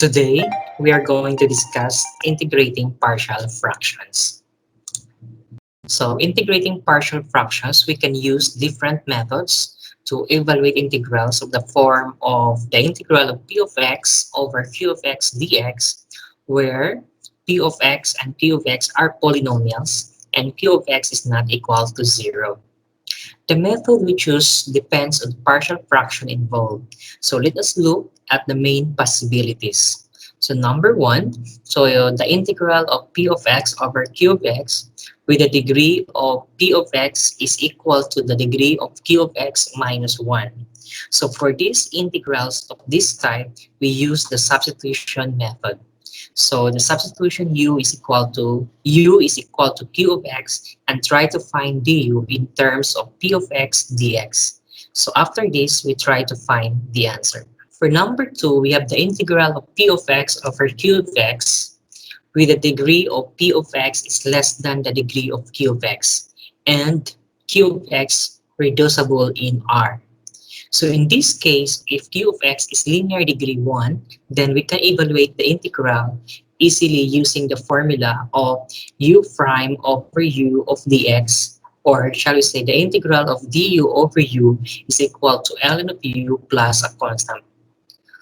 Today, we are going to discuss integrating partial fractions. So, integrating partial fractions, we can use different methods to evaluate integrals of the form of the integral of p of x over q of x dx, where p of x and q of x are polynomials and q of x is not equal to 0. The method we choose depends on the partial fraction involved. So let us look at the main possibilities. So number one, the integral of p of x over q of x with the degree of p of x is equal to the degree of q of x minus 1. So for these integrals of this type, we use the substitution method. So the substitution u is equal to q of x and try to find du in terms of p of x dx. So after this, we try to find the answer. For number 2, we have the integral of p of x over q of x with the degree of p of x is less than the degree of q of x and q of x reducible in R. So in this case, if q of x is linear degree 1, then we can evaluate the integral easily using the formula of u prime over u of dx, or shall we say the integral of du over u is equal to ln of u plus a constant.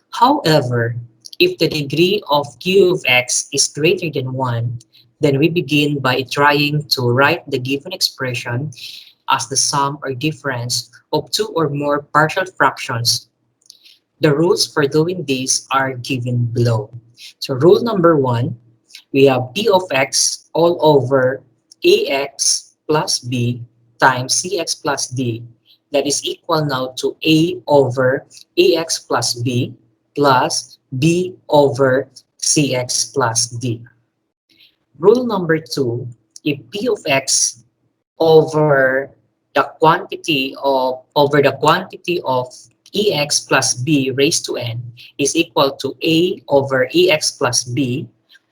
However, if the degree of q of x is greater than 1, then we begin by trying to write the given expression as the sum or difference of two or more partial fractions. The rules for doing this are given below. So rule number 1, we have p of x all over ax plus b times cx plus d, that is equal now to a over ax plus b plus b over cx plus d. Rule number 2, if p of x over the quantity of ex plus b raised to n is equal to a over ex plus b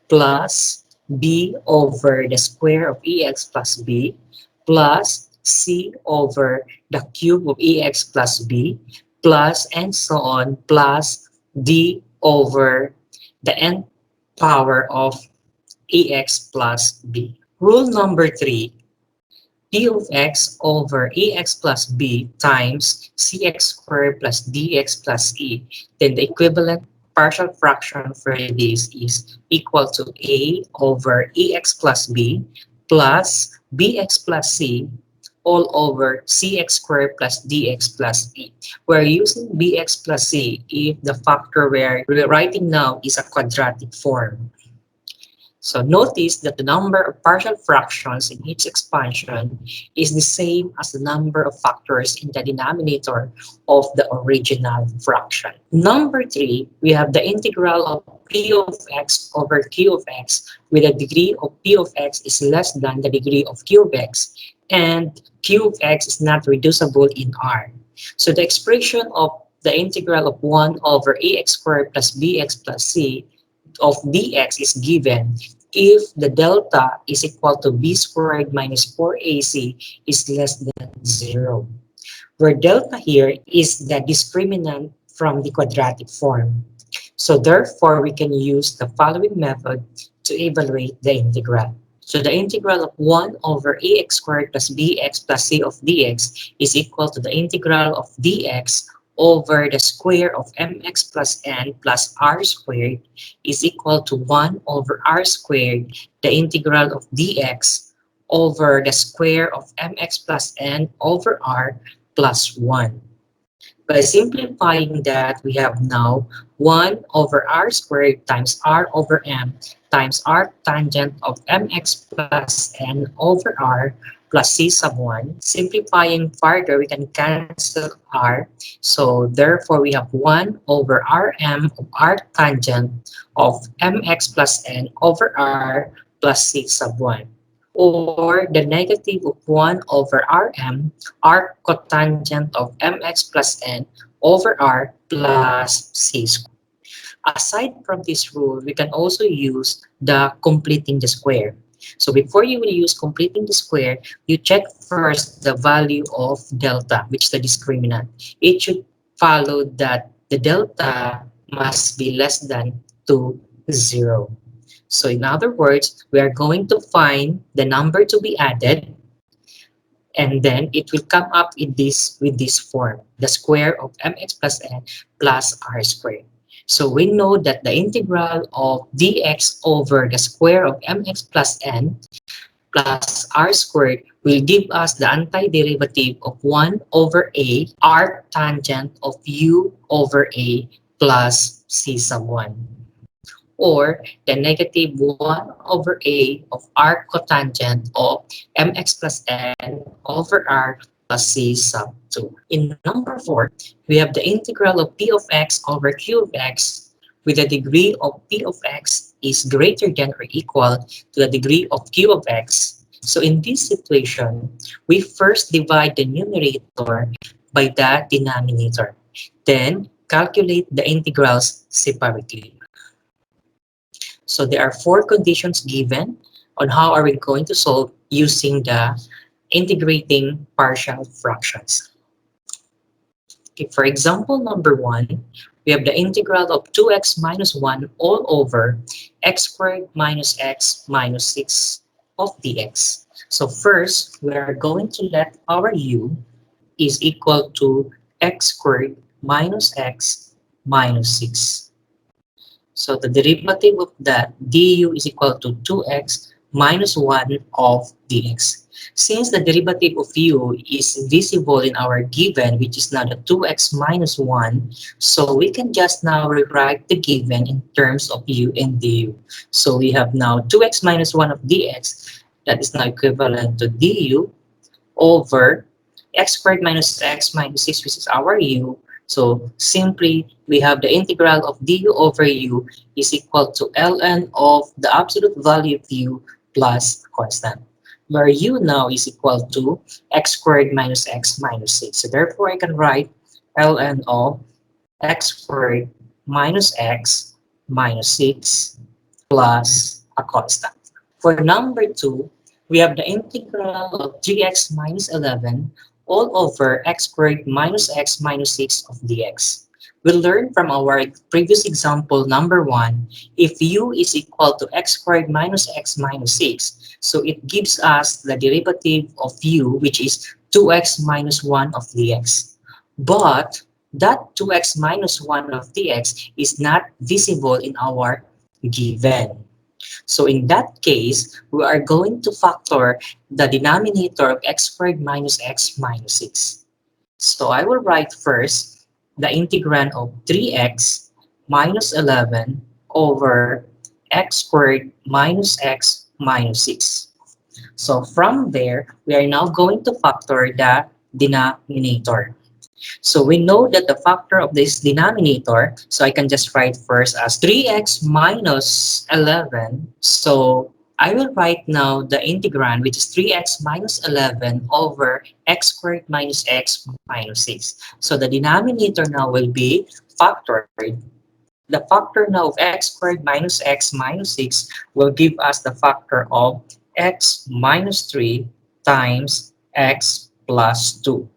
plus b over the square of ex plus b plus c over the cube of ex plus b plus and so on plus d over the n power of ax plus b. Rule number 3, p of x over ax plus b times cx squared plus dx plus e, then the equivalent partial fraction for this is equal to a over ax plus b plus bx plus c all over cx squared plus dx plus e. We're using bx plus c if the factor we're writing now is a quadratic form. So notice that the number of partial fractions in each expansion is the same as the number of factors in the denominator of the original fraction. Number 3, we have the integral of p of x over q of x with the degree of p of x is less than the degree of q of x and q of x is not reducible in R. So the expression of the integral of 1 over ax squared plus bx plus c of dx is given if the delta is equal to b squared minus 4ac is less than 0, where delta here is the discriminant from the quadratic form. So therefore, we can use the following method to evaluate the integral. So the integral of 1 over ax squared plus bx plus c of dx is equal to the integral of dx over the square of mx plus n plus r squared is equal to 1 over r squared, the integral of dx over the square of mx plus n over r plus 1. By simplifying that, we have now 1 over r squared times r over m times r tangent of mx plus n over r plus c sub 1. Simplifying further, we can cancel r. So therefore, we have 1 over rm of r tangent of mx plus n over r plus c sub 1. Or the negative of 1 over rm, r cotangent of mx plus n over r plus c squared. Aside from this rule, we can also use the completing the square. So before you will use completing the square, you check first the value of delta, which is the discriminant. It should follow that the delta must be less than to 0. So in other words, we are going to find the number to be added, and then it will come up in this with this form, the square of mx plus n plus r squared. So we know that the integral of dx over the square of mx plus n plus r squared will give us the antiderivative of 1 over a arc tangent of u over a plus c sub 1, or the negative 1 over a of arc cotangent of mx plus n over r plus c sub 2. In number 4, we have the integral of p of x over q of x with the degree of p of x is greater than or equal to the degree of q of x. So in this situation, we first divide the numerator by the denominator. Then calculate the integrals separately. So there are four conditions given on how are we going to solve using the integrating partial fractions. Okay, for example, number 1, we have the integral of 2x minus 1 all over x squared minus x minus 6 of dx. So first, we are going to let our u is equal to x squared minus x minus 6. So the derivative of that du is equal to 2x minus 1 of dx. Since the derivative of u is visible in our given, which is now the 2x minus 1, so we can just now rewrite the given in terms of u and du. So we have now 2x minus 1 of dx, that is now equivalent to du over x squared minus x minus 6, which is our u. So simply, we have the integral of du over u is equal to ln of the absolute value of u plus constant, where u now is equal to x squared minus x minus 6. So therefore, I can write ln of x squared minus x minus 6 plus a constant. For number 2, we have the integral of 3x minus 11 all over x squared minus x minus 6 of dx. We learned from our previous example number 1, if u is equal to x squared minus x minus 6, so it gives us the derivative of u, which is 2x minus 1 of dx. But that 2x minus 1 of dx is not visible in our given. So in that case, we are going to factor the denominator of x squared minus x minus 6. So I will write first the integrand of 3x minus 11 over x squared minus x minus 6. So from there, we are now going to factor the denominator. So we know that the factor of this denominator, so I can just write first as 3x minus 11. So I will write now the integrand, which is 3x minus 11 over x squared minus x minus 6. So the denominator now will be factored. The factor now of x squared minus x minus 6 will give us the factor of x minus 3 times x plus 2.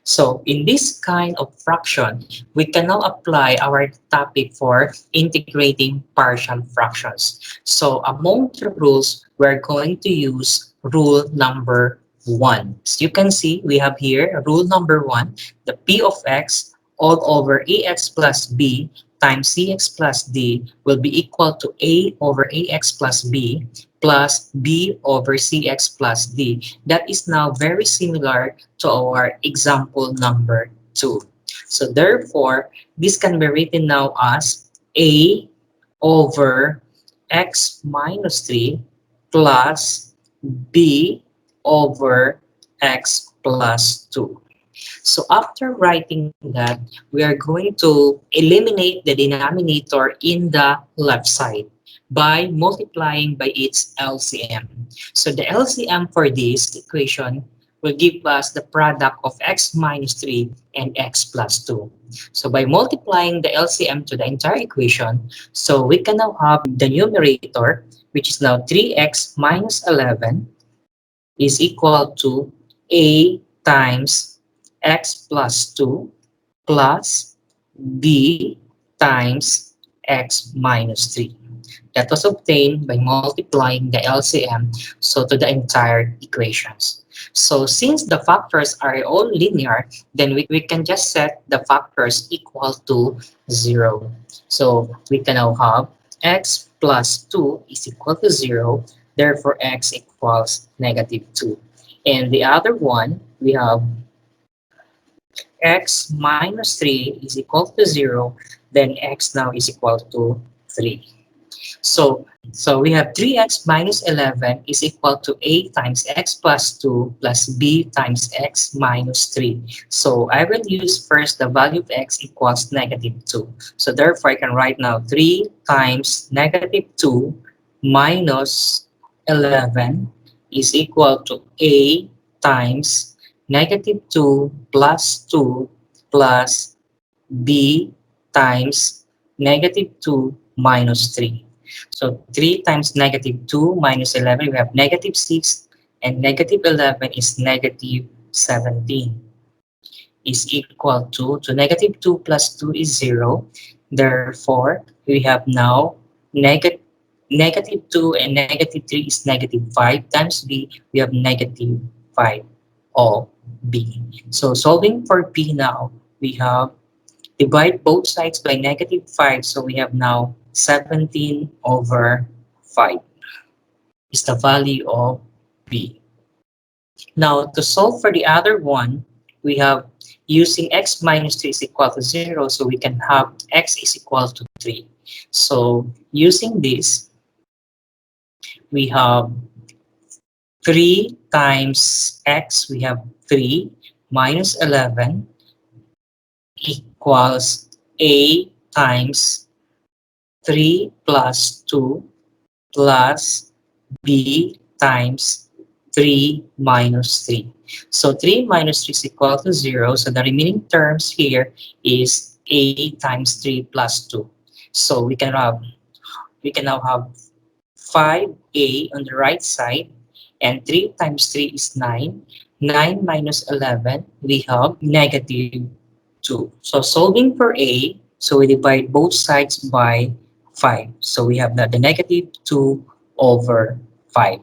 So in this kind of fraction, we can now apply our topic for integrating partial fractions. So among the rules, we're going to use rule number 1. So you can see we have here rule number 1, the p of x all over ax plus b times cx plus d will be equal to a over ax plus b plus b over cx plus d. That is now very similar to our example number 2. So therefore, this can be written now as a over x minus 3 plus b over x plus 2. So after writing that, we are going to eliminate the denominator in the left side by multiplying by its LCM. So the LCM for this equation will give us the product of x minus 3 and x plus 2. So by multiplying the LCM to the entire equation, so we can now have the numerator, which is now 3x minus 11 is equal to a times x plus 2 plus b times x minus 3. That was obtained by multiplying the LCM so to the entire equations. So since the factors are all linear, then we can just set the factors equal to 0. So we can now have x plus 2 is equal to 0, therefore x equals negative 2. And the other one, we have x minus 3 is equal to 0, then x now is equal to 3. So we have 3x minus 11 is equal to a times x plus 2 plus b times x minus 3. So I will use first the value of x equals negative 2. So therefore I can write now 3 times negative 2 minus 11 is equal to a times negative 2 plus 2 plus b times negative 2 minus 3. So 3 times negative 2 minus 11, we have negative 6, and negative 11 is negative 17, is equal to negative 2 plus 2 is 0. Therefore, we have now negative 2 and negative 3 is negative 5 times b, we have negative 5 of b. So solving for b now, we have divide both sides by negative 5, so we have now 17 over 5 is the value of b. Now, to solve for the other one, we have using x minus 3 is equal to 0, so we can have x is equal to 3. So using this, we have 3 times x, we have 3 minus 11 equals a times 3 plus 2 plus b times 3 minus 3. So 3 minus 3 is equal to 0. So the remaining terms here is a times 3 plus 2. So we can now have 5a on the right side, and 3 times 3 is 9. 9 minus 11, we have negative 2. So solving for a, so we divide both sides by 5. So we have the negative 2 over 5.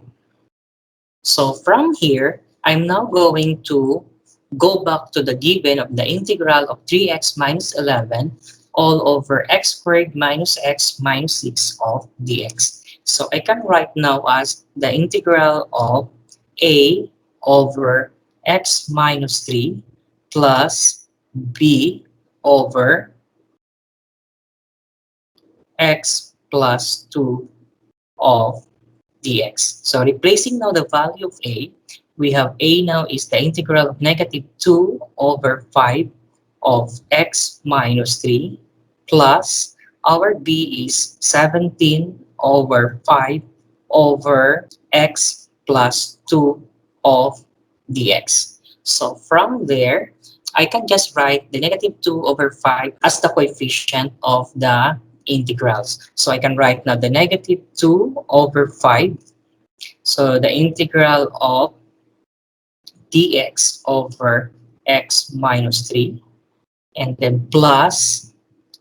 So from here, I'm now going to go back to the given of the integral of 3x minus 11 all over x squared minus x minus 6 of dx. So I can write now as the integral of a over x minus 3 plus b over x plus 2 of dx. So replacing now the value of a, we have a now is the integral of negative 2 over 5 of x minus 3 plus our b is 17 over 5 over x plus 2 of dx. So from there, I can just write the negative 2 over 5 as the coefficient of the integrals. So I can write now the negative 2 over 5. So the integral of dx over x minus 3. And then plus,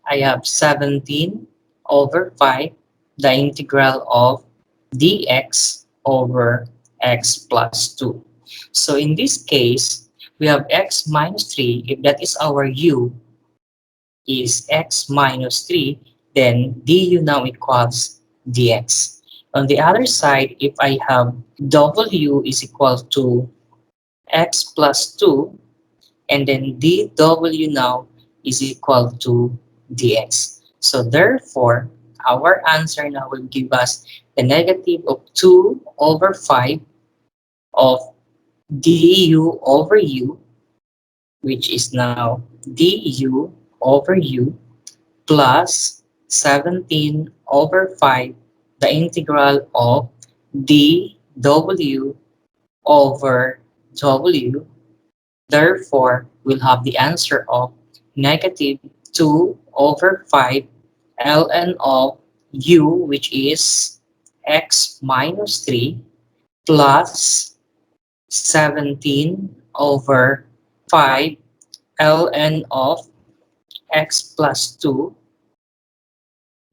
I have 17 over 5, the integral of dx over x plus 2. So in this case, we have x minus 3. If that is our u, is x minus 3, then du now equals dx. On the other side, if I have w is equal to x plus 2, and then dw now is equal to dx. So therefore, our answer now will give us the negative of 2 over 5 of du over u, which is now du over u plus 17 over 5, the integral of dw over w. Therefore, we'll have the answer of negative 2 over 5 ln of u, which is x minus 3, plus 17 over 5 ln of x plus 2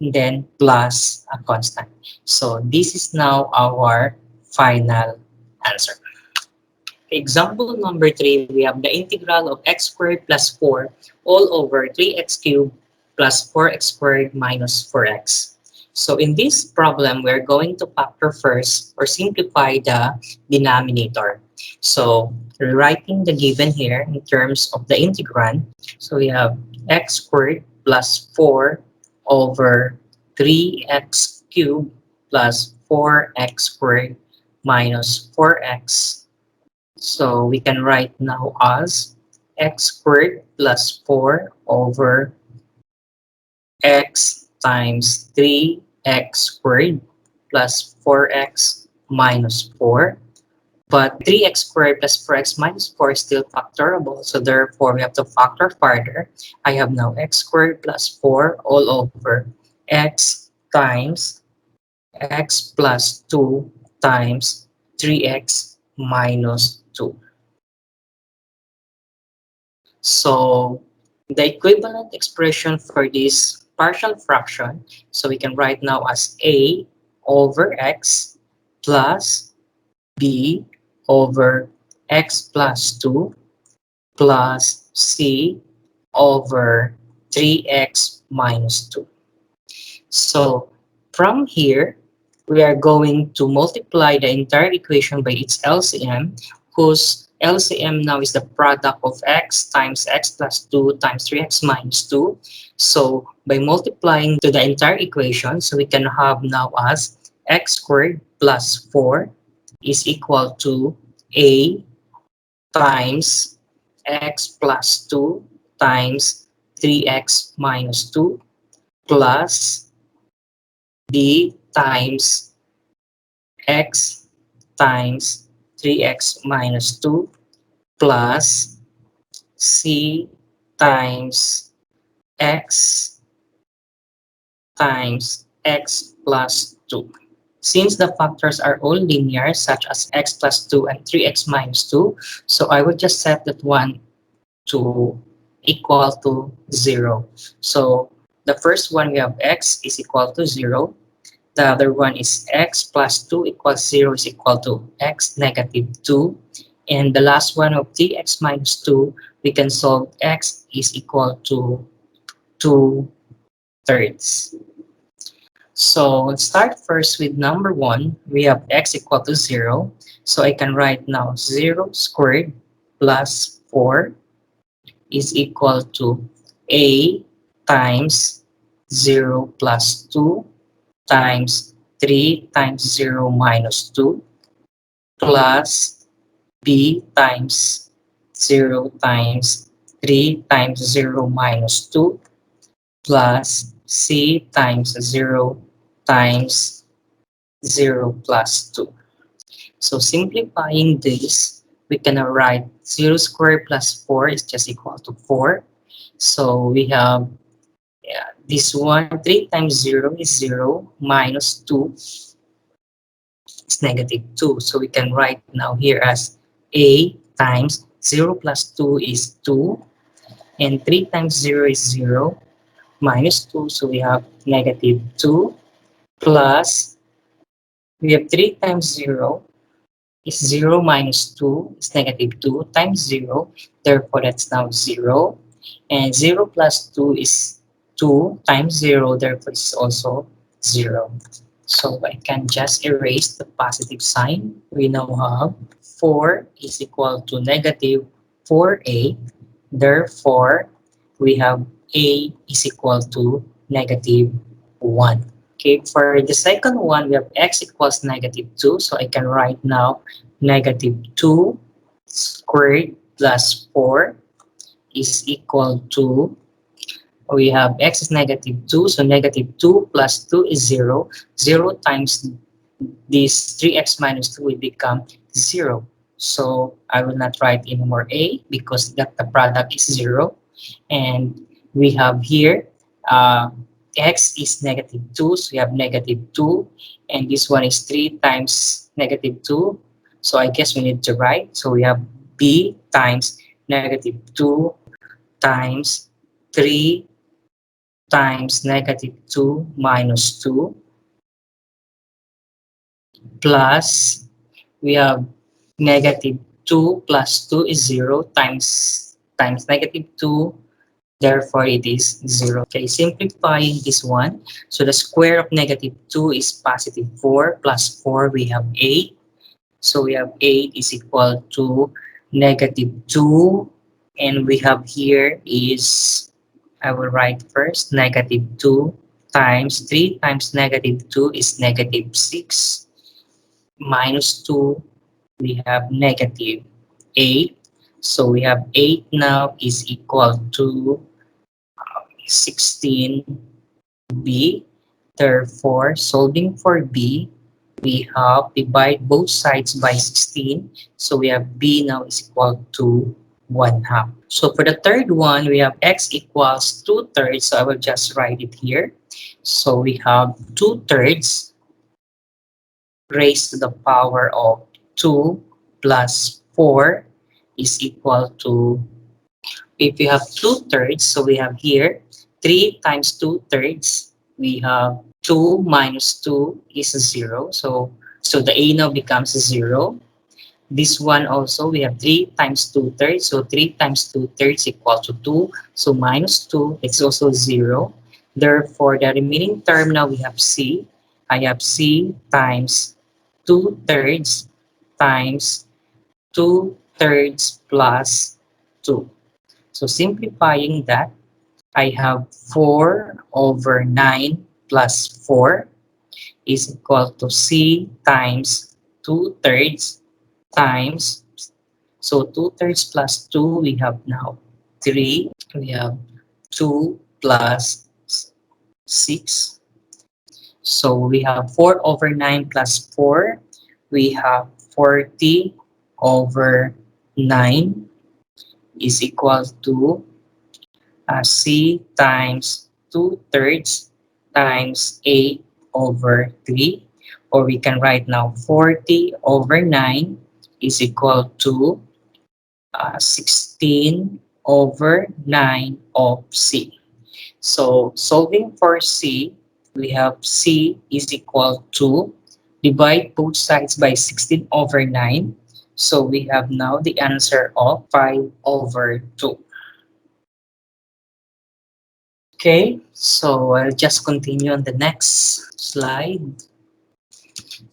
and then plus a constant. So this is now our final answer. Example number 3, we have the integral of x squared plus 4 all over 3x cubed plus 4x squared minus 4x. So in this problem, we're going to factor first or simplify the denominator. So rewriting the given here in terms of the integrand. So we have x squared plus 4 over 3x cubed plus 4x squared minus 4x. So we can write now as x squared plus 4 over x times 3x squared plus 4x minus 4. But 3x squared plus 4x minus 4 is still factorable. So therefore, we have to factor further. I have now x squared plus 4 all over x times x plus 2 times 3x minus 2. So the equivalent expression for this partial fraction, so we can write now as a over x plus b over x plus 2 plus c over 3x minus 2. So from here, we are going to multiply the entire equation by its LCM, whose LCM now is the product of x times x plus 2 times 3x minus 2. So by multiplying to the entire equation, so we can have now as x squared plus 4 is equal to a times x plus 2 times 3x minus 2 plus b times x times 3x minus 2 plus c times x times x plus 2. Since the factors are all linear, such as x plus 2 and 3x minus 2, so I would just set that one to equal to 0. So the first one, we have x is equal to 0. The other one is x plus 2 equals 0 is equal to x negative 2. And the last one of 3x minus 2, we can solve x is equal to 2/3. So let's start first with number 1. We have x equal to 0. So I can write now 0 squared plus 4 is equal to a times 0 plus 2 times 3 times 0 minus 2 plus b times 0 times 3 times 0 minus 2 plus c times 0 times 0 plus 2. So simplifying this, we can write 0 squared plus 4 is just equal to 4. So we have this one, 3 times 0 is 0 minus 2 is negative 2. So we can write now here as a times 0 plus 2 is 2 and 3 times 0 is 0 minus 2. So we have negative 2 plus we have 3 times 0 is 0 minus 2 is negative 2 times 0. Therefore, that's now 0. And 0 plus 2 is 2 times 0. Therefore, it's also 0. So I can just erase the positive sign. We now have 4 is equal to negative 4a. Therefore, we have a is equal to negative 1. Okay, for the second one, we have x equals negative 2. So I can write now negative 2 squared plus 4 is equal to, we have x is negative 2. So negative 2 plus 2 is 0. 0 times this 3x minus 2 will become 0. So I will not write anymore a because that the product is 0. And we have here x is negative 2, so we have negative 2, and this one is 3 times negative 2, so I guess we need to write, so we have b times negative 2 times 3 times negative 2 minus 2 plus we have negative 2 plus 2 is 0 times negative 2, therefore it is 0. Okay, simplifying this one, so the square of negative 2 is positive 4 plus 4 we have 8. So we have 8 is equal to negative 2, and we have here is, I will write first, negative 2 times 3 times negative 2 is negative 6 minus 2, we have negative 8. So we have 8 now is equal to 16b. Therefore, solving for b, we have divide both sides by 16. So we have b now is equal to 1/2. So for the third one, we have x equals 2/3. So I will just write it here. So we have 2/3 raised to the power of 2 plus 4 is equal to, if you have 2/3, so we have here 3 times 2/3, we have 2 minus 2 is 0. So the a now becomes 0. This one also, we have 3 times 2/3, so 3 times 2/3 equal to 2. So minus 2, it's also 0. Therefore, the remaining term now we have c. I have c times 2/3 times 2/3 plus 2. So simplifying that, I have 4 over 9 plus 4 is equal to c times 2/3 times, so 2/3 plus 2, we have now 3. We have 2 plus 6. So we have 4 over 9 plus 4. We have 40 over 9 is equal to c times 2/3 times 8 over 3. Or we can write now 40 over 9 is equal to 16 over 9 of c. So solving for c, we have c is equal to, divide both sides by 16 over 9. So we have now the answer of 5 over 2. Okay, so I'll just continue on the next slide.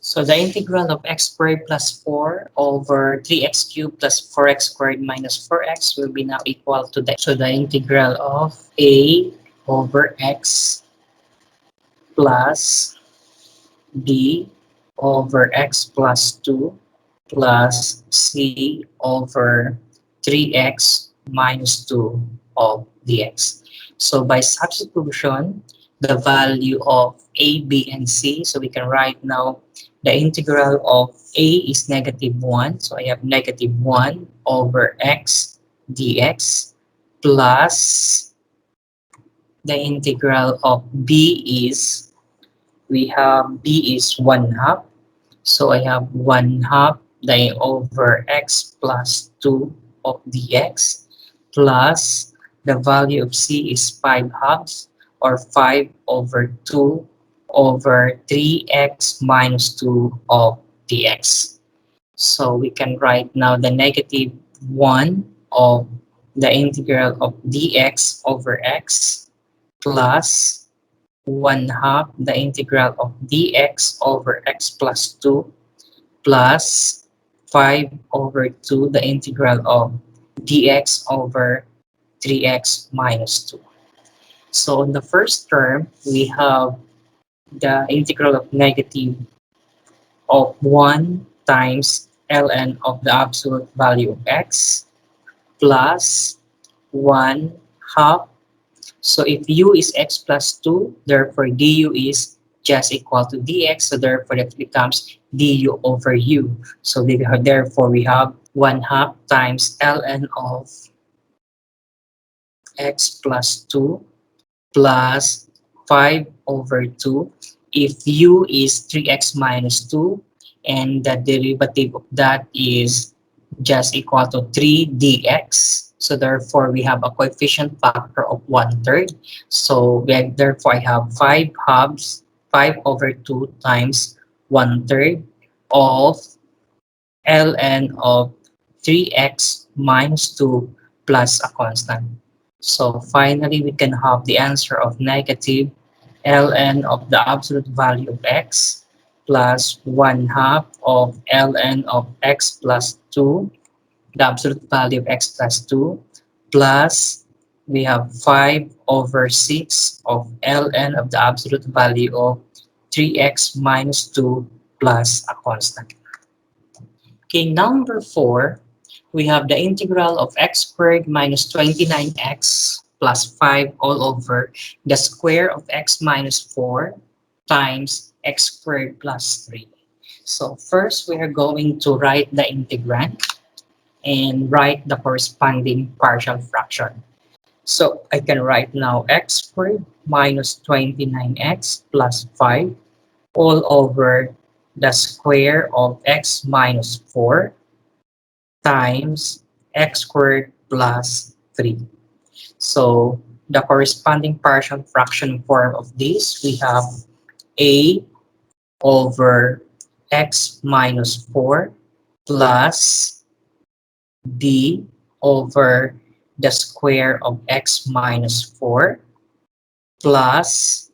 So the integral of x squared plus 4 over 3x cubed plus 4x squared minus 4x will be now equal to that. So the integral of a over x plus b over x plus 2 plus c over 3x minus 2 of dx. So by substitution, the value of a, b, and c, so we can write now the integral of a is -1. So I have -1 over x dx plus the integral of b is, we have b is 1/2. So I have 1/2 the over x plus 2 of dx plus the value of c is 5/2 or 5 over 2 over 3x minus 2 of dx. So we can write now the -1 of the integral of dx over x plus 1/2 the integral of dx over x plus 2 plus 5 over 2 the integral of dx over 3x minus 2. So in the first term, we have the integral of negative of 1 times ln of the absolute value of x plus 1/2. So if u is x plus 2, therefore du is just equal to dx, so therefore that becomes du over u. So therefore we have 1/2 times ln of x plus 2 plus 5 over 2. If u is 3x minus 2, and the derivative of that is just equal to 3 dx. So therefore, we have a coefficient factor of 1/3. So therefore, I have 5 halves, 5 over 2 times 1/3 of ln of 3x minus 2 plus a constant. So finally, we can have the answer of negative ln of the absolute value of x plus 1/2 of ln of x plus 2, the absolute value of x plus 2, plus we have 5 over 6 of ln of the absolute value of 3x minus 2 plus a constant. Okay, number 4, we have the integral of x squared minus 29x plus 5 all over the square of x minus 4 times x squared plus 3. So first, we are going to write the integrand and write the corresponding partial fraction. So I can write now x squared minus 29x plus 5 all over the square of x minus 4 times x squared plus 3. So the corresponding partial fraction form of this, we have a over x minus 4 plus b over the square of x minus 4 plus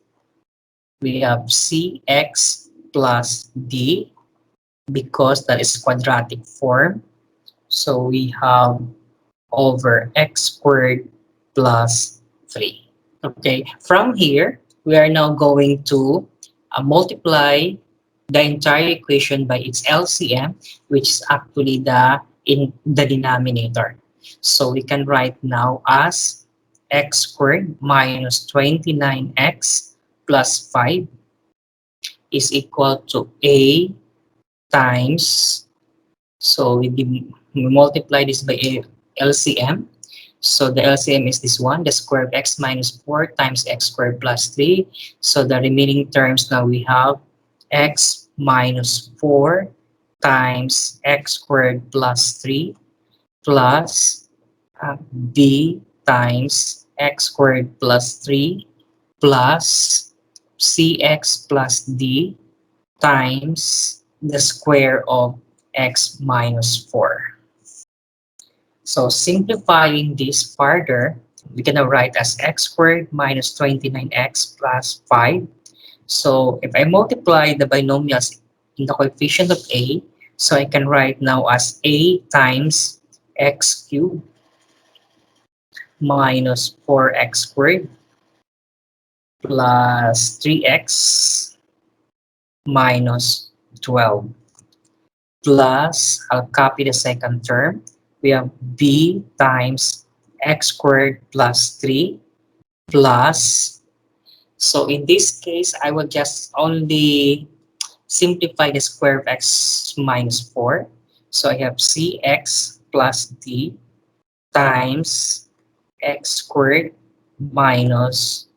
we have cx plus d because that is quadratic form. So we have over x squared plus 3. Okay, from here, we are now going to multiply the entire equation by its LCM, which is actually in the denominator. So we can write now as x squared minus 29x plus 5 is equal to a times, so we multiply this by a LCM. So the LCM is this one, the square of x minus 4 times x squared plus 3. So the remaining terms now we have x minus 4 times x squared plus 3 plus b times x squared plus 3 plus cx plus d times the square of x minus 4. So simplifying this further, we can now write as x squared minus 29x plus 5. So if I multiply the binomials in the coefficient of a, so I can write now as a times x cubed minus 4x squared plus 3x minus 12 plus, I'll copy the second term, we have b times x squared plus 3 plus, so in this case, I will just only simplify the square of x minus 4. So I have cx plus d times x squared minus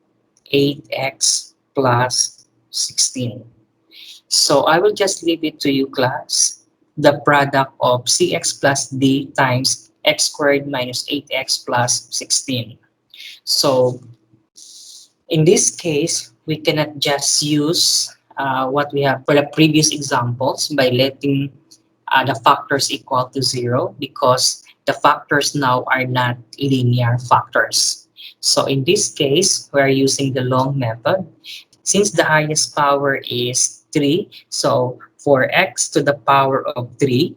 8x plus 16. So I will just leave it to you, class. The product of cx plus d times x squared minus 8x plus 16. So in this case, we cannot just use what we have for the previous examples by letting the factors equal to 0 because the factors now are not linear factors. So in this case, we are using the long method. Since the highest power is 3, so for x to the power of 3,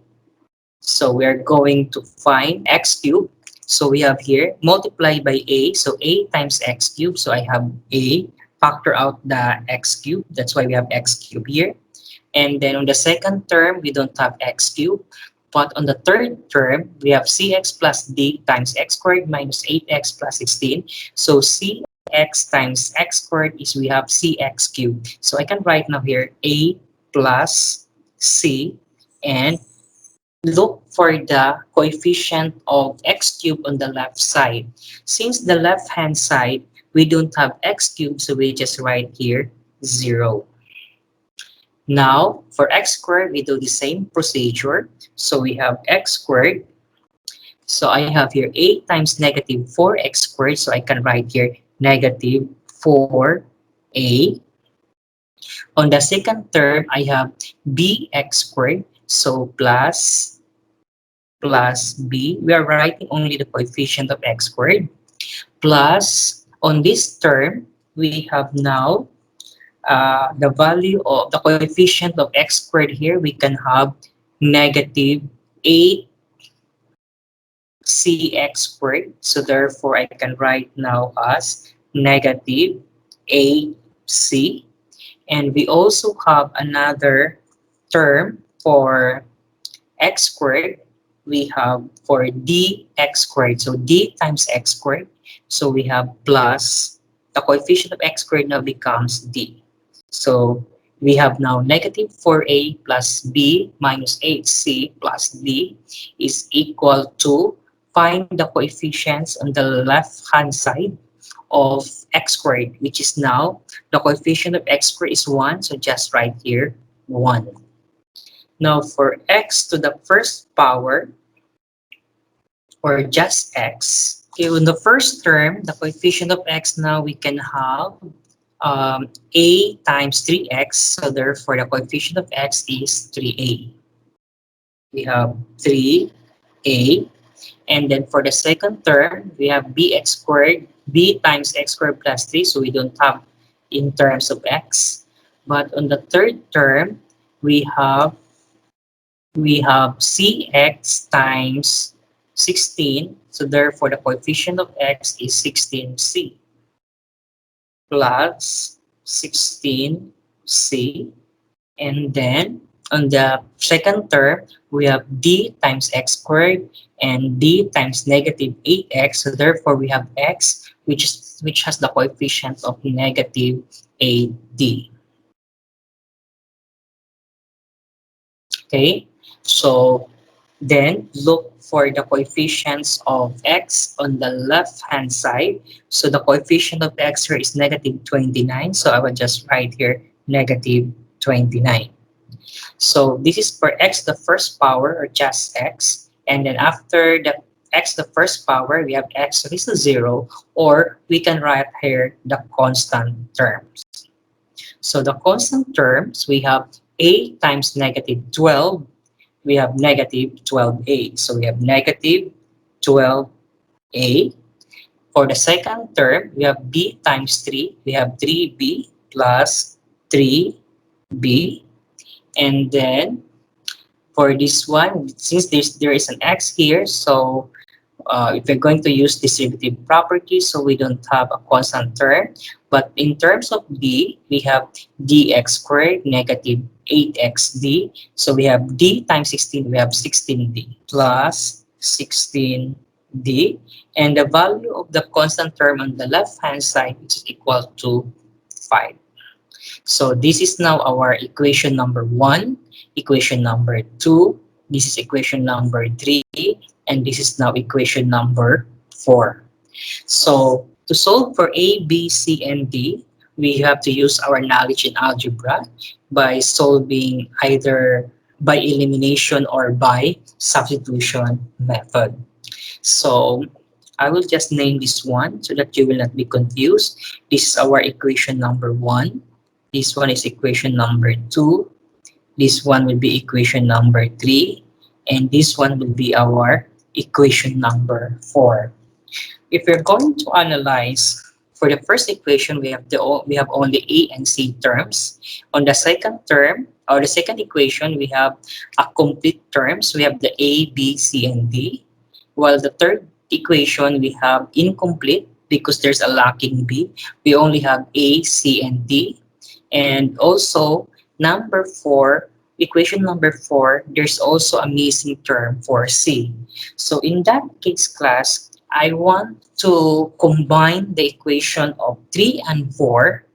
so we are going to find x cubed. So we have here multiply by a, so a times x cubed. So I have a, factor out the x cubed. That's why we have x cubed here. And then on the second term, we don't have x cubed. But on the third term, we have cx plus d times x squared minus 8x plus 16. So cx times x squared is we have cx cubed. So I can write now here a plus c and look for the coefficient of x cubed on the left side. Since the left hand side, we don't have x cubed, so we just write here 0. Now, for x squared, we do the same procedure. So we have x squared So I have here a times negative 4x squared. So I can write here negative 4a. On the second term, I have bx squared. So plus b. We are writing only the coefficient of x squared. Plus, on this term, we have now the value of the coefficient of x squared here. We can have negative 8cx squared. So therefore, I can write now as negative 8c. And we also have another term for x squared. We have for dx squared. So d times x squared. So we have plus the coefficient of x squared now becomes d. So we have now negative 4a plus b minus 8c plus d is equal to find the coefficients on the left hand side of x squared, which is now the coefficient of x squared is 1. So just write here 1. Now for x to the first power, or just x, okay, in the first term, the coefficient of x now we can have a times 3x. So therefore, the coefficient of x is 3a. We have 3a. And then for the second term, we have bx squared, b times x squared plus 3. So we don't have in terms of x. But on the third term, we have cx times 16. So therefore, the coefficient of x is 16c plus 16c. And then on the second term, we have d times x squared and d times negative 8x. So therefore, we have x, which has the coefficient of negative 8d. Okay, so then look for the coefficients of x on the left hand side. So the coefficient of x here is negative 29. So I will just write here negative 29. So this is for x the first power, or just x. And then after the x the first power, we have x is to 0, or we can write here the constant terms. So the constant terms, we have a times negative 12. We have negative 12a. So we have negative 12a. For the second term, we have b times 3. We have 3b plus 3b. And then for this one, since there is an x here, so if we're going to use distributive properties, so we don't have a constant term. But in terms of d, we have dx squared negative 8xd. So we have d times 16, we have 16d plus 16d. And the value of the constant term on the left-hand side is equal to 5. So this is now our equation number 1, equation number 2, this is equation number 3, and this is now equation number 4. So to solve for A, B, C, and D, we have to use our knowledge in algebra by solving either by elimination or by substitution method. So I will just name this one so that you will not be confused. This is our equation number 1. This one is equation number 2. This one will be equation number 3. And this one will be our equation number 4. If we're going to analyze for the first equation, we have only a and c terms. On the second term, or the second equation, we have a complete terms. We have the a, b, c, and d. While the third equation, we have incomplete because there's a lacking b. We only have a, c, and d. And also number 4, equation number 4, there's also a missing term for c. So in that case, class, I want to combine the equation of 3 and 4.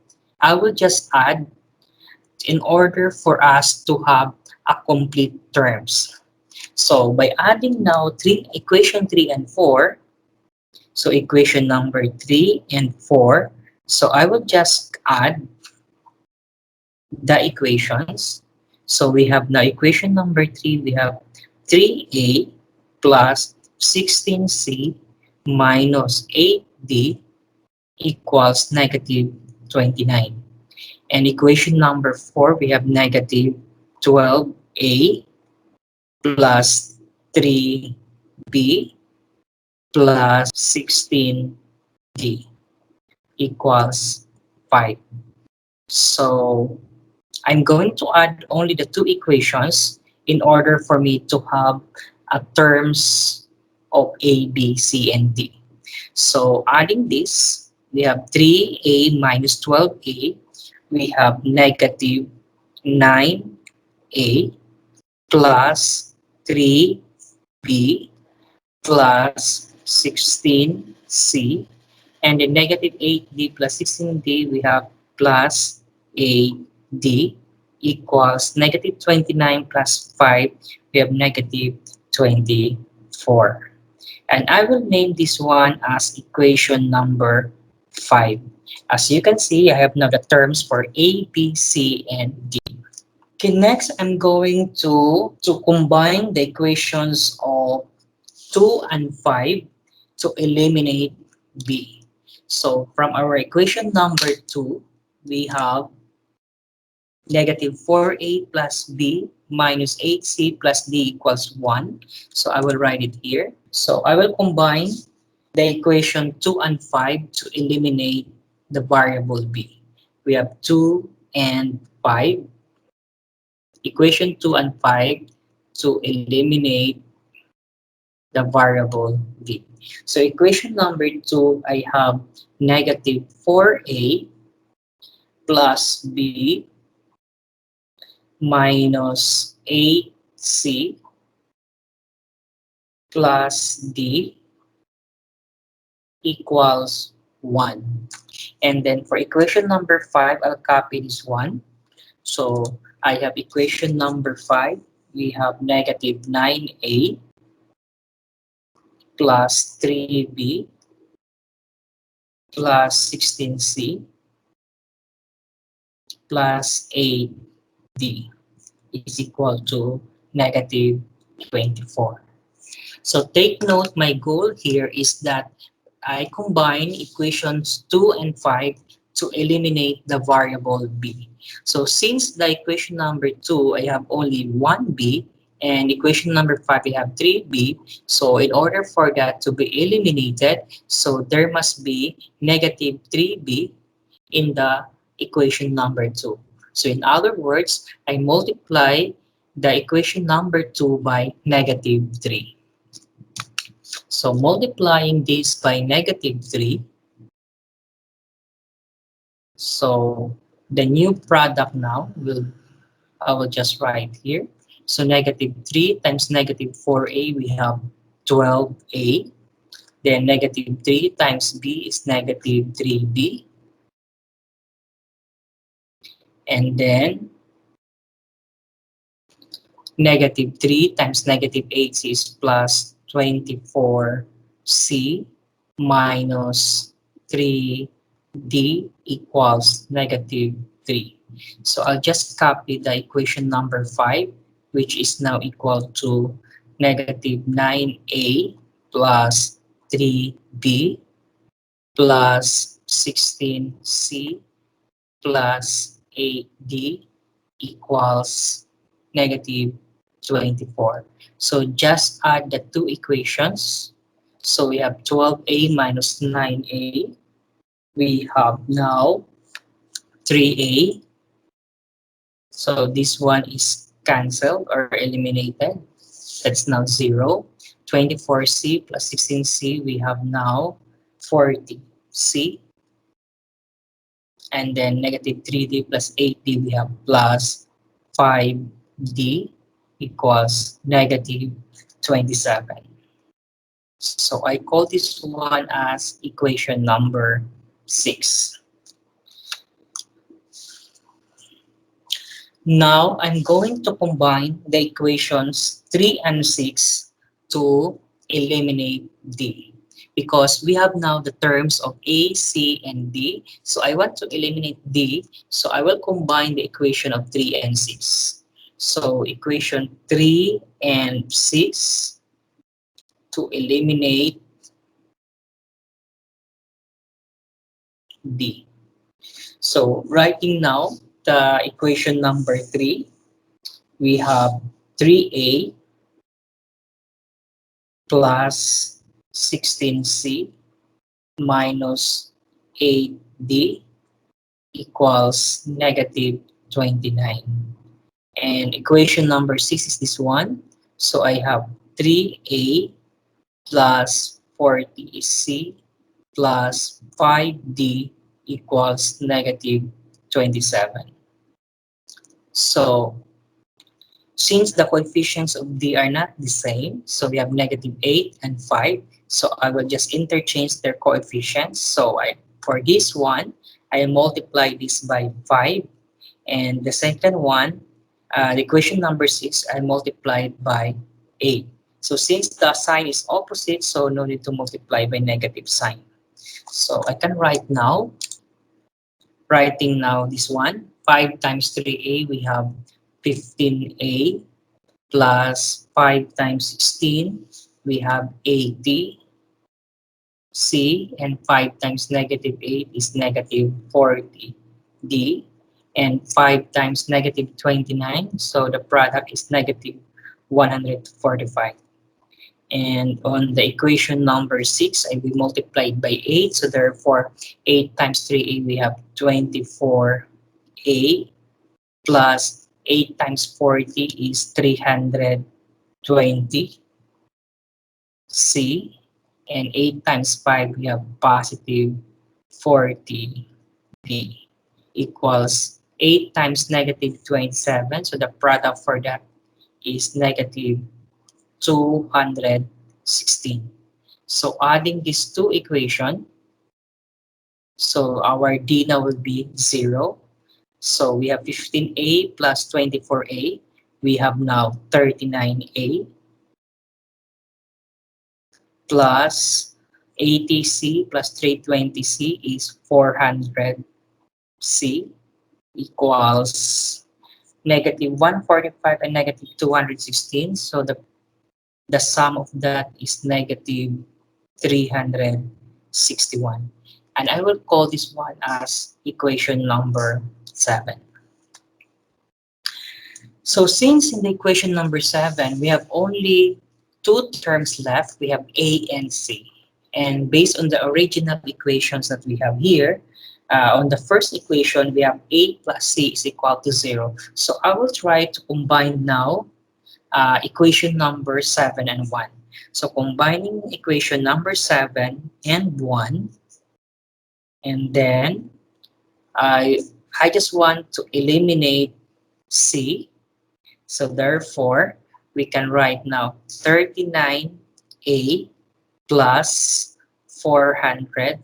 I will just add in order for us to have a complete terms. So by adding now equation 3 and 4, so equation number 3 and 4, so I will just add the equations. So we have now equation number 3, we have 3a plus 16c minus 8d equals negative 29. And equation number 4, we have negative 12a plus 3b plus 16d equals 5. So I'm going to add only the two equations in order for me to have a terms of a, b, c, and d. So adding this, we have 3a minus 12a, we have negative 9a plus 3b plus 16c, and the negative 8d plus 16d, we have plus ad equals negative 29 plus 5, we have negative 24. And I will name this one as equation number 5. As you can see, I have now the terms for A, B, C, and D. Okay, next I'm going to combine the equations of 2 and 5 to eliminate B. So from our equation number 2, we have negative 4a plus b minus 8c plus d equals 1. So I will write it here. So I will combine the equation 2 and 5 to eliminate the variable b. We have 2 and 5. Equation 2 and 5 to eliminate the variable b. So equation number 2, I have negative 4a plus b minus 8c plus d equals 1. And then for equation number 5, I'll copy this one. So I have equation number 5. We have negative 9a plus 3b plus 16c plus 8d is equal to negative 24. So take note, my goal here is that I combine equations 2 and 5 to eliminate the variable b. So since the equation number 2, I have only one b, and equation number 5, I have 3b. So in order for that to be eliminated, so there must be negative 3b in the equation number 2. So in other words, I multiply the equation number 2 by negative 3. So multiplying this by negative 3, so the new product now I will just write here. So negative 3 times negative 4a, we have 12a. Then negative 3 times b is negative 3b. And then negative 3 times negative 8 is plus 24c minus 3d equals negative 3. So I'll just copy the equation number 5, which is now equal to negative 9a plus 3b plus 16c plus 8d equals negative 24. So just add the two equations. So we have 12a minus 9a. We have now 3a. So this one is cancelled or eliminated. That's now 0. 24c plus 16c, we have now 40c. And then negative 3d plus 8d, we have plus 5d equals negative 27. So I call this one as equation number 6. Now I'm going to combine the equations 3 and 6 to eliminate d. Because we have now the terms of A, C, and D. So I want to eliminate D. So I will combine the equation of 3 and 6. So equation 3 and 6 to eliminate D. So writing now the equation number 3, we have 3A plus 16C minus 8D equals negative 29. And equation number 6 is this one. So I have 3A plus 40C plus 5D equals negative 27. So since the coefficients of D are not the same, so we have negative 8 and 5, so I will just interchange their coefficients. So for this one, I multiply this by 5, and the second one, the equation number 6, I multiplied by 8. So since the sign is opposite, so no need to multiply by negative sign. So I can writing now this one, 5 times 3A, we have 15A plus 5 times 16, we have 80C, and 5 times negative 8 is negative 40D, and 5 times negative 29, so the product is negative 145. And on the equation number 6, I will multiply it by 8, so therefore 8 times 3A, we have 24A plus 8 times 40 is 320C, and 8 times 5 we have positive 40D equals 8 times negative 27, so the product for that is negative 216. So adding these two equations, so our D now will be 0. So we have 15A plus 24A. We have now 39A plus 80C plus 320C is 400C equals negative 145 and negative 216. So the sum of that is negative 361. And I will call this one as equation number 7. So since in the equation number 7, we have only two terms left, we have A and C. And based on the original equations that we have here, on the first equation, we have A plus C is equal to 0. So I will try to combine now equation number 7 and 1. So combining equation number 7 and 1, and then I just want to eliminate C. So therefore, we can write now 39A plus 400C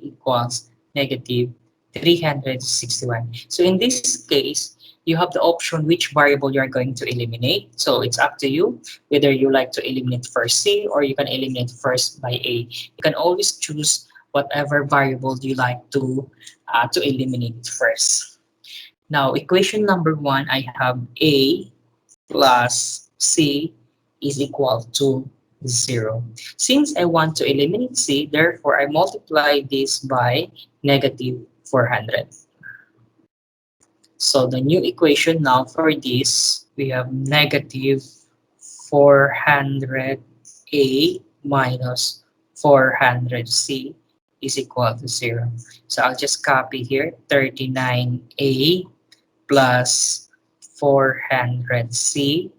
equals negative 361. So in this case, you have the option which variable you are going to eliminate. So it's up to you whether you like to eliminate first C or you can eliminate first by A. You can always choose whatever variable you like to eliminate first. Now, equation number 1, I have A plus C is equal to 0. Since I want to eliminate C, therefore I multiply this by negative 400. So the new equation now for this, we have negative 400A minus 400C is equal to 0. So I'll just copy here 39A plus 400C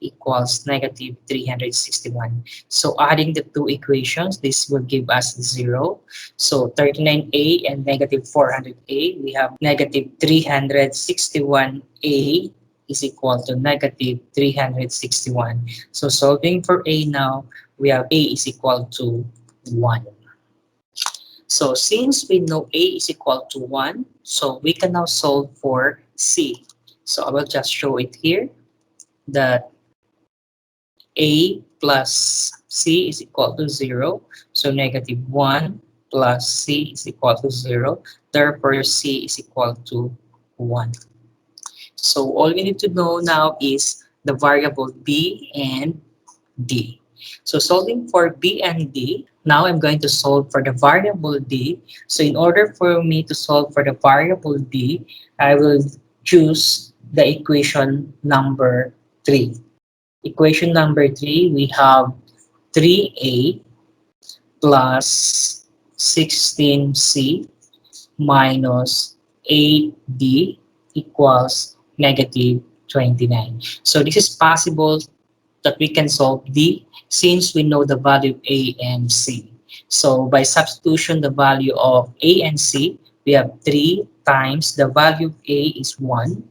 equals negative 361. So adding the two equations, this will give us 0. So 39A and negative 400A, we have negative 361A is equal to negative 361. So solving for A now, we have A is equal to 1. So since we know A is equal to 1, so we can now solve for C. So I will just show it here that A plus C is equal to 0. So negative 1 plus C is equal to 0. Therefore, C is equal to 1. So all we need to know now is the variable B and D. So solving for b and d, now I'm going to solve for the variable d. So in order for me to solve for the variable d, I will choose the equation number 3. Equation number 3, we have 3a plus 16c minus 8d equals negative 29. So this is possible that we can solve D since we know the value of A and C. So by substitution, the value of A and C, we have 3 times the value of A is 1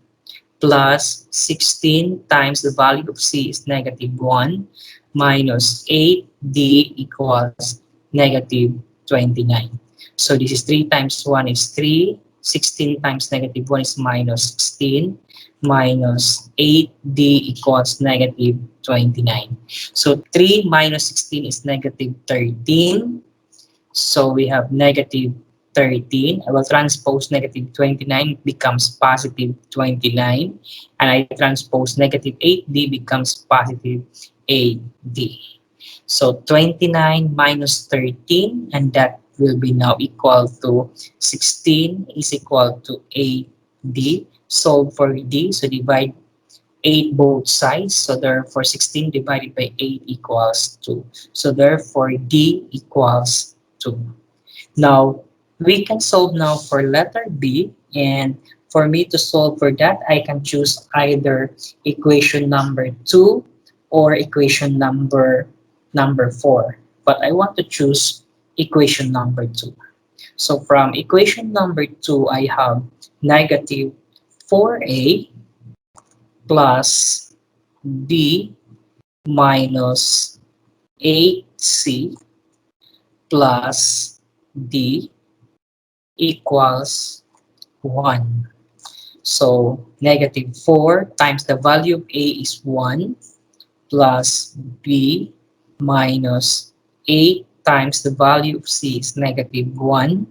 plus 16 times the value of C is negative 1 minus 8D equals negative 29. So this is 3 times 1 is 3, 16 times negative 1 is minus 16, minus 8D equals negative 29. So 3 minus 16 is negative 13. So we have negative 13. I will transpose negative 29, it becomes positive 29. And I transpose negative 8D becomes positive 8D. So 29 minus 13, and that will be now equal to 16 is equal to 8D. Solve for D, so divide 8 both sides. So therefore 16 divided by 8 equals 2. So therefore D equals 2. Now, we can solve now for letter B, and for me to solve for that, I can choose either equation number 2 or equation number 4. But I want to choose equation number 2. So from equation number 2, I have negative 4a plus b minus 8c plus d equals 1. So negative 4 times the value of A is 1 plus B minus 8 times the value of C is negative 1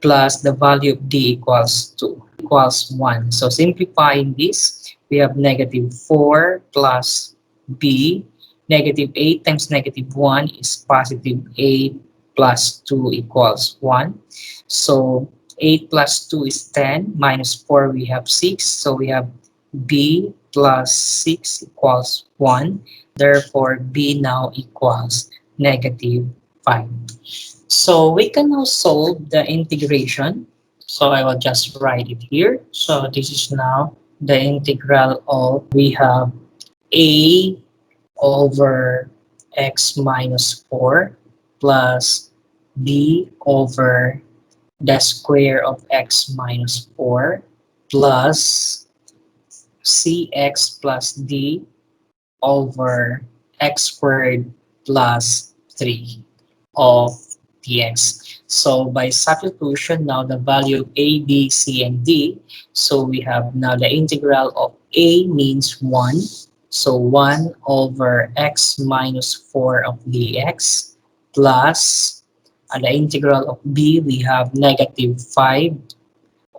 plus the value of D equals 2 equals 1. So simplifying this, we have negative 4 plus B. Negative 8 times negative 1 is positive 8 plus 2 equals 1. So 8 plus 2 is 10, minus 4 we have 6. So we have B plus 6 equals 1. Therefore, B now equals negative 5. So we can now solve the integration. So I will just write it here. So this is now the integral of, we have a over x minus 4 plus b over the square of x minus 4 plus cx plus d over x squared plus 3 of dx. So by substitution, now the value of a, b, c, and d. So we have now the integral of a means 1. So 1 over x minus 4 of dx plus the integral of b, we have negative 5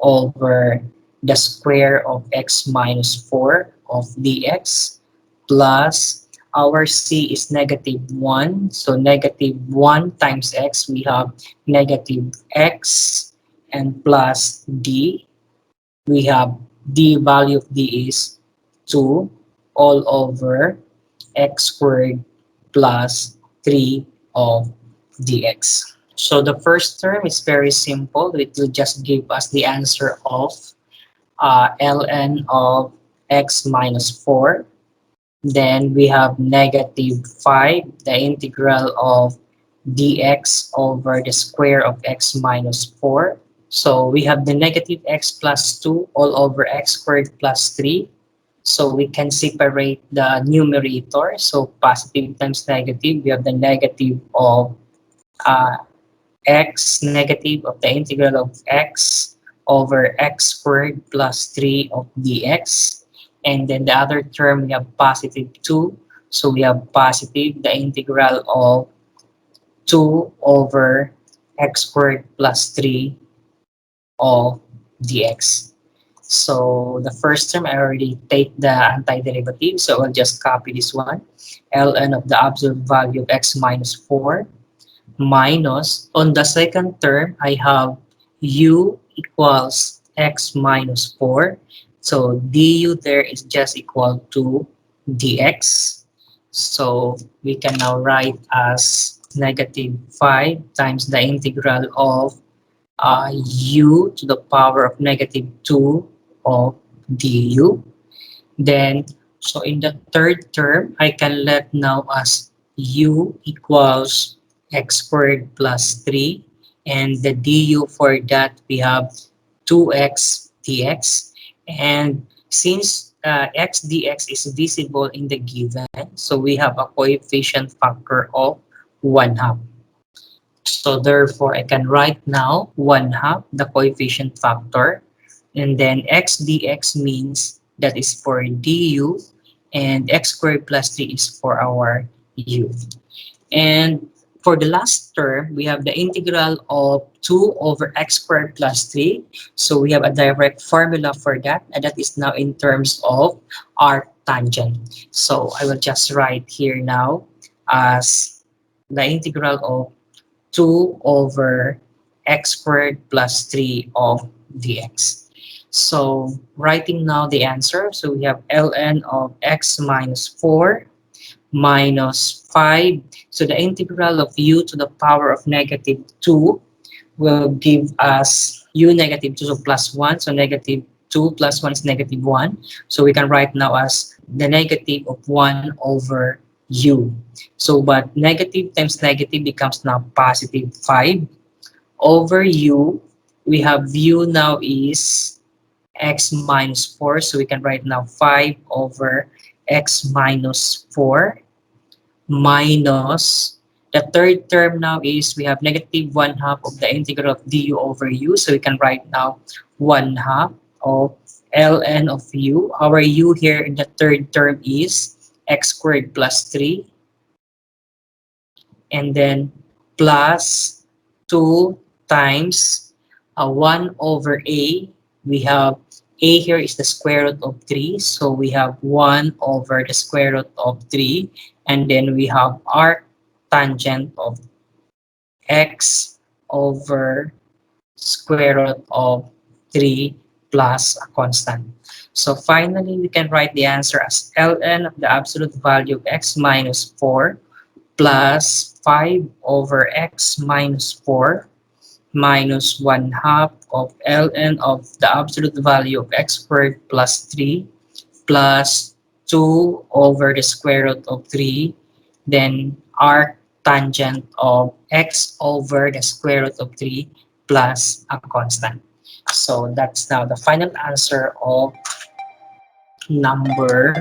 over the square of x minus 4 of dx plus our c is negative 1. So negative 1 times x, we have negative x, and plus d. We have d, value of d is 2 all over x squared plus 3 of dx. So the first term is very simple. It will just give us the answer of ln of x minus 4. Then we have negative 5, the integral of dx over the square of x minus 4. So we have the negative x plus 2 all over x squared plus 3. So we can separate the numerator. So positive times negative, we have the negative of x, negative of the integral of x over x squared plus 3 of dx. And then the other term, we have positive 2. So we have positive, the integral of 2 over x squared plus 3 of dx. So the first term, I already take the antiderivative, so I'll just copy this one. Ln of the absolute value of x minus 4 minus, on the second term, I have u equals x minus 4. So du there is just equal to dx. So we can now write as negative 5 times the integral of u to the power of negative 2 of du. Then, so in the third term, I can let now as u equals x squared plus 3. And the du for that, we have 2x dx. And since x dx is visible in the given, so we have a coefficient factor of 1 half. So therefore, I can write now 1 half the coefficient factor. And then x dx means that is for du, and x squared plus 3 is for our u. And for the last term, we have the integral of 2 over x squared plus 3. So we have a direct formula for that, and that is now in terms of arc tangent. So I will just write here now as the integral of 2 over x squared plus 3 of dx. So writing now the answer, so we have ln of x minus 4 minus 5. So the integral of u to the power of negative 2 will give us u negative 2, so plus 1. So negative 2 plus 1 is negative 1. So we can write now as the negative of 1 over u. So but negative times negative becomes now positive 5 over u. We have u now is x minus 4. So we can write now 5 over x minus 4 minus the third term now is we have negative 1 half of the integral of du over u. So we can write now 1 half of ln of u. Our u here in the third term is x squared plus 3. And then plus 2 times 1 over a. We have a here is the square root of 3. So we have 1 over the square root of 3. And then we have arc tangent of x over square root of 3 plus a constant. So finally, we can write the answer as ln of the absolute value of x minus 4 plus 5 over x minus 4 minus 1 half of ln of the absolute value of x squared plus 3 plus 2 over the square root of 3, then arc tangent of x over the square root of 3 plus a constant. So that's now the final answer of number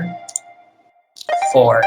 4.